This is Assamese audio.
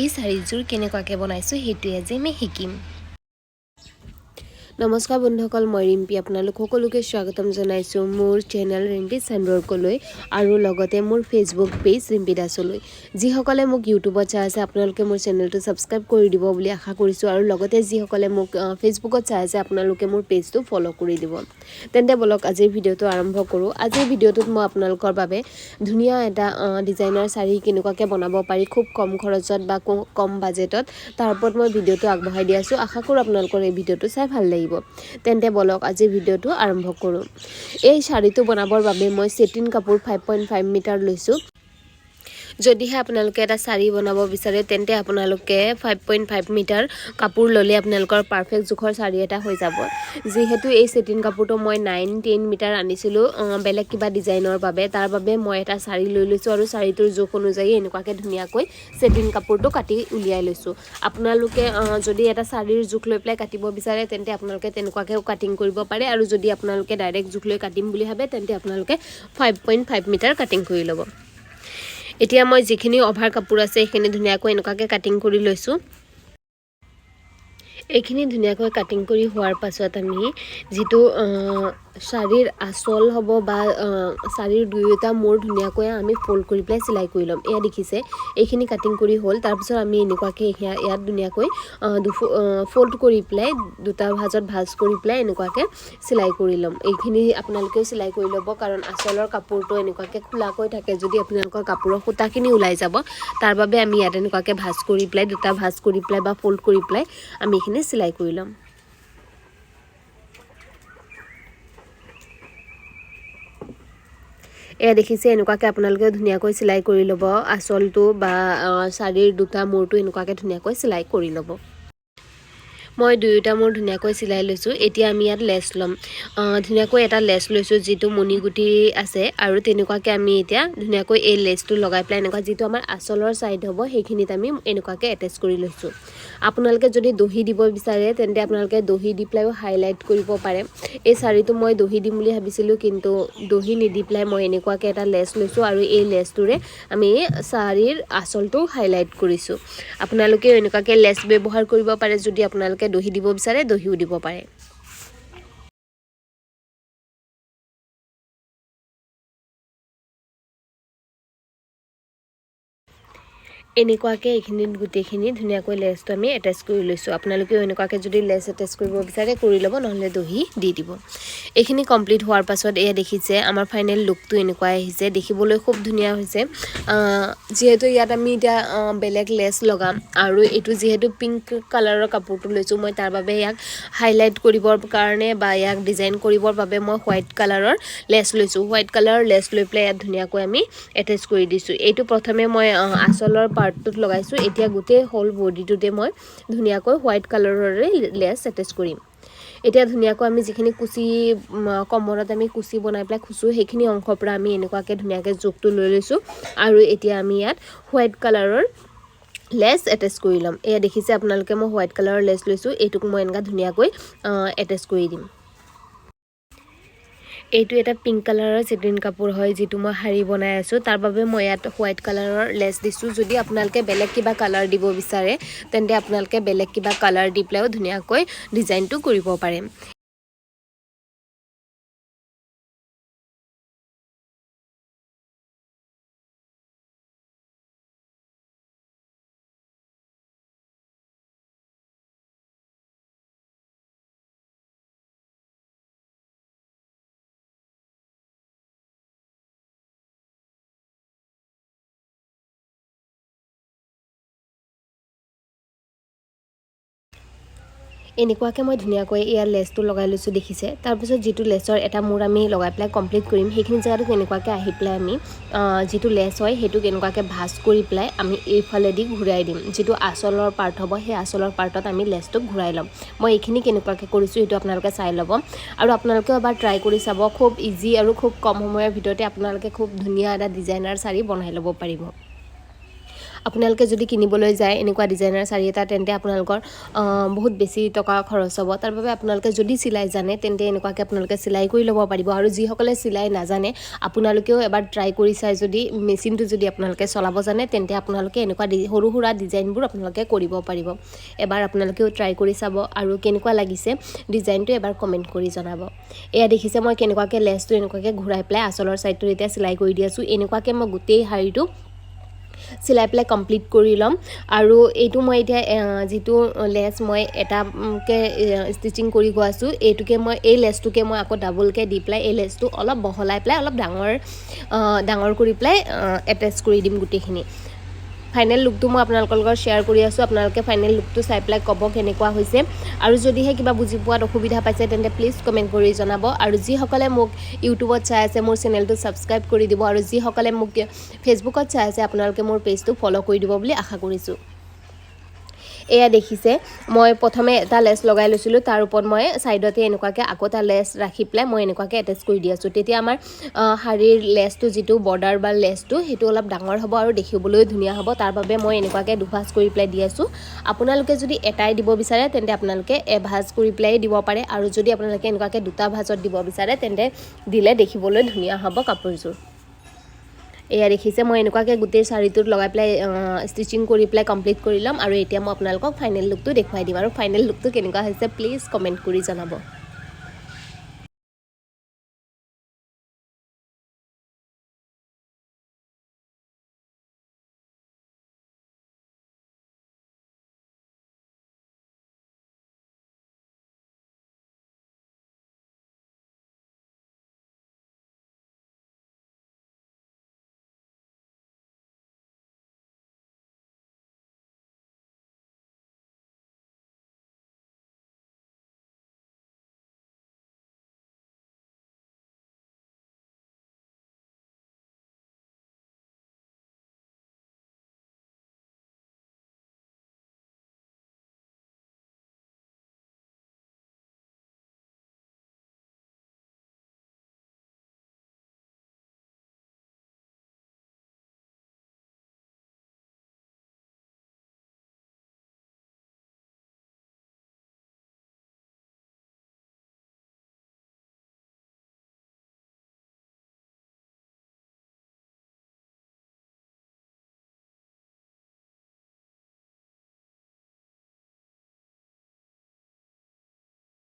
এই শাড়ীযোৰ কেনেকুৱাকৈ বনাইছোঁ সেইটোৱে আজি আমি শিকিম। নমস্কাৰ বন্ধুসকল, মই ৰিম্পি আপোনালোক সকলোকে স্বাগতম জনাইছোঁ মোৰ চেনেল ৰিম্পিশ্বাণ্ডৱৰ্কলৈ আৰু লগতে মোৰ ফেচবুক পেজ ৰিম্পি দাসলৈ। যিসকলে মোক ইউটিউবত চাই আছে আপোনালোকে মোৰ চেনেলটো ছাবস্ক্ৰাইব কৰি দিব বুলি আশা কৰিছোঁ আৰু লগতে যিসকলে মোক ফেচবুকত চাই আছে আপোনালোকে মোৰ পেজটো ফ'ল' কৰি দিব। তেন্তে বলক আজিৰ ভিডিঅ'টো আৰম্ভ কৰোঁ। আজিৰ ভিডিঅ'টোত মই আপোনালোকৰ বাবে ধুনীয়া এটা ডিজাইনাৰ শাড়ী কেনেকুৱাকৈ বনাব পাৰি খুব কম খৰচত বা কম বাজেটত তাৰ ওপৰত মই ভিডিঅ'টো আগবঢ়াই দি আছোঁ। আশা কৰোঁ আপোনালোকৰ এই ভিডিঅ'টো চাই ভাল লাগিব। তেন্তে বলক আজিৰ ভিডিঅ'টো আৰম্ভ কৰোঁ। এই শাড়ীটো বনাবৰ বাবে মই satin কাপোৰ 5.5 মিটাৰ লৈছোঁ। যদিহে আপোনালোকে এটা শাড়ী বনাব বিচাৰে তেন্তে আপোনালোকে 5.5 মিটাৰ কাপোৰ ল'লে আপোনালোকৰ পাৰফেক্ট জোখৰ শাড়ী এটা হৈ যাব। যিহেতু এই satin কাপোৰটো মই 9-10 মিটাৰ আনিছিলোঁ বেলেগ কিবা ডিজাইনৰ বাবে, তাৰ বাবে মই এটা শাড়ী লৈ লৈছোঁ আৰু শাড়ীটোৰ জোখ অনুযায়ী এনেকুৱাকৈ ধুনীয়াকৈ satin কাপোৰটো কাটি উলিয়াই লৈছোঁ। আপোনালোকে যদি এটা শাড়ীৰ জোখ লৈ পেলাই কাটিব বিচাৰে তেন্তে আপোনালোকে তেনেকুৱাকৈ কাটিং কৰিব পাৰে আৰু যদি আপোনালোকে ডাইৰেক্ট জোখ লৈ কাটিম বুলি ভাবে তেন্তে আপোনালোকে 5.5 মিটাৰ কাটিং কৰি ল'ব। এতিয়া মই যিখিনি অভাৰ কাপোৰ আছে সেইখিনি ধুনীয়াকৈ এনেকুৱাকৈ কাটিং কৰি লৈছোঁ। এইখিনি ধুনীয়াকৈ কাটিং কৰি হোৱাৰ পাছত আমি যিটো শাড়ীৰ আঁচল হ'ব বা শাড়ীৰ দুয়োটা মূৰ ধুনীয়াকৈ আমি ফল্ড কৰি পেলাই চিলাই কৰি ল'ম। এয়া দেখিছে এইখিনি কাটিং কৰি হ'ল। তাৰপিছত আমি এনেকুৱাকৈ ইয়াত ধুনীয়াকৈ ফল্ড কৰি পেলাই দুটা ভাজত ভাজ কৰি পেলাই এনেকুৱাকৈ চিলাই কৰি ল'ম। এইখিনি আপোনালোকেও চিলাই কৰি ল'ব কাৰণ আঁচলৰ কাপোৰটো এনেকুৱাকৈ খোলাকৈ থাকে, যদি আপোনালোকৰ কাপোৰৰ সূতাখিনি ওলাই যাব তাৰ বাবে আমি ইয়াত এনেকুৱাকৈ ভাজ কৰি পেলাই দুটা ভাজ কৰি পেলাই বা ফল্ড কৰি পেলাই আমি এইখিনি চিলাই কৰি ল'ম। এয়া দেখিছে এনেকুৱাকৈ আপোনালোকে ধুনীয়াকৈ চিলাই কৰি ল'ব। আঁচলটো বা শাড়ীৰ দুটা মূৰটো এনেকুৱাকৈ ধুনীয়াকৈ চিলাই কৰি ল'ব। মই দুয়োটা মূৰ ধুনীয়াকৈ চিলাই লৈছোঁ। এতিয়া আমি ইয়াত লেছ ল'ম। ধুনীয়াকৈ এটা লেছ লৈছোঁ যিটো মণিগুটি আছে আৰু তেনেকুৱাকৈ আমি এতিয়া ধুনীয়াকৈ এই লেছটো লগাই পেলাই এনেকুৱা যিটো আমাৰ আঁচলৰ ছাইড হ'ব সেইখিনিত আমি এনেকুৱাকৈ এটেচ কৰি লৈছোঁ। আপোনালোকে যদি দহি দিব বিচাৰে তেন্তে আপোনালোকে দহি দি পেলাইও হাইলাইট কৰিব পাৰে। এই শাড়ীটো মই দহি দিম বুলি ভাবিছিলোঁ কিন্তু দহি নিদি পেলাই মই এনেকুৱাকৈ এটা লেছ লৈছোঁ আৰু এই লেছটোৰে আমি শাড়ীৰ আঁচলটো হাইলাইট কৰিছোঁ। আপোনালোকেও এনেকুৱাকৈ লেছ ব্যৱহাৰ কৰিব পাৰে, যদি আপোনালোকে দহি দিব বিচাৰে দহিও দিব পাৰে। এনেকুৱাকৈ এইখিনিত গোটেইখিনি ধুনীয়াকৈ লেছটো আমি এটেচ কৰি লৈছোঁ। আপোনালোকেও এনেকুৱাকৈ যদি লেছ এটেচ কৰিব বিচাৰে কৰি ল'ব, নহ'লে দহি দি দিব। এইখিনি কমপ্লিট হোৱাৰ পাছত এয়া দেখিছে আমাৰ ফাইনেল লুকটো এনেকুৱাই আহিছে। দেখিবলৈ খুব ধুনীয়া হৈছে। যিহেতু ইয়াত আমি এতিয়া বেলেগ লেছ লগাম আৰু এইটো যিহেতু পিংক কালাৰৰ কাপোৰটো লৈছোঁ মই তাৰ বাবে ইয়াক হাইলাইট কৰিবৰ কাৰণে বা ইয়াক ডিজাইন কৰিবৰ বাবে মই হোৱাইট কালাৰৰ লেছ লৈছোঁ। হোৱাইট কালাৰৰ লেছ লৈ পেলাই ইয়াত ধুনীয়াকৈ আমি এটেচ কৰি দিছোঁ। এইটো প্ৰথমে মই আঁচলৰ পাৰ্টটোত লগাইছোঁ। এতিয়া গোটেই হোল বডিটোতে মই ধুনীয়াকৈ হোৱাইট কালাৰৰে লেছ এটেচ কৰিম। এতিয়া ধুনীয়াকৈ আমি যিখিনি কুচি কমৰত আমি কুচি বনাই পেলাই খুচোঁ সেইখিনি অংশৰ পৰা আমি এনেকুৱাকৈ ধুনীয়াকৈ জোখটো লৈ লৈছোঁ আৰু এতিয়া আমি ইয়াত হোৱাইট কালাৰৰ লেছ এটেচ কৰি ল'ম। এয়া দেখিছে আপোনালোকে মই হোৱাইট কালাৰৰ লেছ লৈছোঁ, এইটোক মই এনেকুৱা ধুনীয়াকৈ এটেচ কৰি দিম। এইটো এটা পিংক কালাৰৰ satin কাপোৰ হয় যিটো মই শাড়ী বনাই আছোঁ, তাৰ বাবে মই ইয়াত হোৱাইট কালাৰৰ লেছ দিছোঁ। যদি আপোনালোকে বেলেগ কিবা কালাৰ দিব বিচাৰে তেন্তে আপোনালোকে বেলেগ কিবা কালাৰ দি পেলাইও ধুনীয়াকৈ ডিজাইনটো কৰিব পাৰে। এনেকুৱাকৈ মই ধুনীয়াকৈ ইয়াৰ লেছটো লগাই লৈছোঁ দেখিছে। তাৰপিছত যিটো লেছৰ এটা মূৰ আমি লগাই পেলাই কমপ্লিট কৰিম সেইখিনি জেগাটো এনেকুৱাকৈ আহি পেলাই আমি যিটো লেছ হয় সেইটোক এনেকুৱাকৈ ভাঁজ কৰি পেলাই আমি এইফালেদি ঘূৰাই দিম। যিটো আঁচলৰ পাৰ্ট হ'ব সেই আঁচলৰ পাৰ্টত আমি লেছটোক ঘূৰাই ল'ম। মই এইখিনি কেনেকুৱাকৈ কৰিছোঁ সেইটো আপোনালোকে চাই ল'ব আৰু আপোনালোকেও এবাৰ ট্ৰাই কৰি চাব। খুব ইজি আৰু খুব কম সময়ৰ ভিতৰতে আপোনালোকে খুব ধুনীয়া এটা ডিজাইনাৰ শাড়ী বনাই ল'ব পাৰিব। আপোনালোকে যদি কিনিবলৈ যায় এনেকুৱা ডিজাইনাৰ শাড়ী এটা তেন্তে আপোনালোকৰ বহুত বেছি টকা খৰচ হ'ব তাৰ বাবে আপোনালোকে যদি চিলাই জানে তেন্তে এনেকুৱাকৈ আপোনালোকে চিলাই কৰি ল'ব পাৰিব আৰু যিসকলে চিলাই নাজানে আপোনালোকেও এবাৰ ট্ৰাই কৰি চাই যদি মেচিনটো যদি আপোনালোকে চলাব জানে তেন্তে আপোনালোকে এনেকুৱা সৰু সুৰা ডিজাইনবোৰ আপোনালোকে কৰিব পাৰিব এবাৰ আপোনালোকেও ট্ৰাই কৰি চাব আৰু কেনেকুৱা লাগিছে ডিজাইনটো এবাৰ কমেন্ট কৰি জনাব এয়া দেখিছে মই কেনেকুৱাকৈ লেছটো এনেকুৱাকৈ ঘূৰাই পেলাই আচলৰ সাইডটো এতিয়া চিলাই কৰি দি আছো এনেকুৱাকৈ মই গোটেই শাড়ীটো চিলাই প্লাই কমপ্লিট কৰি লম আৰু এইটো মই এতিয়া যেটো লেছ মই এটাকে ষ্টিচিং কৰি গৈছো এইটোকে মই এই লেছটোকে মই আকৌ ডাবলকে দি প্লাই এই লেছটো অলপ বহলাই প্লাই অলপ ডাঙৰ কৰি প্লাই এটাচ কৰি দিম গুটেখিনি ফাইনেল লুকটো মই আপোনালোকৰ লগত শেয়াৰ কৰি আছো আপোনালোকে ফাইনেল লুকটো চাই প্লাই কব কেনেকুৱা হৈছে আৰু যদিহে কিবা বুজি পোৱাত অসুবিধা পাইছে তেন্তে প্লিজ কমেন্ট কৰি জনাব আৰু যি সকলে মোক ইউটিউবত চাই আছে মোৰ চেনেলটো সাবস্ক্ৰাইব কৰি দিব আৰু যি সকলে মোক ফেসবুকত চাই আছে আপোনালোকে মোৰ পেজটো ফলো কৰি দিব বুলি আশা কৰিছো এয়া দেখিছে মই প্ৰথমে এটা লেছ লগাই লৈছিলো তাৰ ওপৰত মই সাইডতে এনেকুৱাকৈ আকৌ এটা লেছ ৰাখি প্লাই মই এনেকুৱাকৈ এটাচ কৰি দি আছো তেতিয়া আমাৰ শাড়ীৰ লেছটো যেটো বৰ্ডাৰ বা লেছটো হেতু অলপ ডাঙৰ হ'ব আৰু দেখিবলৈ ধুনিয়া হ'ব তাৰ বাবে মই এনেকুৱাকৈ দুভাজ কৰি প্লাই দি আছো আপোনালোকে যদি এটাই দিব বিচাৰে তেন্তে আপোনালোকে এভাজ কৰি প্লাই দিব পাৰে আৰু যদি আপোনালোকে এনেকুৱাকৈ দুটা ভাজত দিব বিচাৰে তেন্তে দিলে দেখিবলৈ ধুনিয়া হ'ব কাপোৰযোৰ এয়া দেখিছে মই এনেকুৱাকৈ গোটেই শাড়ীটোত লগাই প্লাই ষ্টিচিং কৰি প্লাই কমপ্লিট কৰি লম আৰু এতিয়া মই আপোনালোকক ফাইনেল লুকটো দেখুৱাই দিম আৰু ফাইনেল লুকটো কেনেকুৱা হৈছে প্লিজ কমেন্ট কৰি জনাব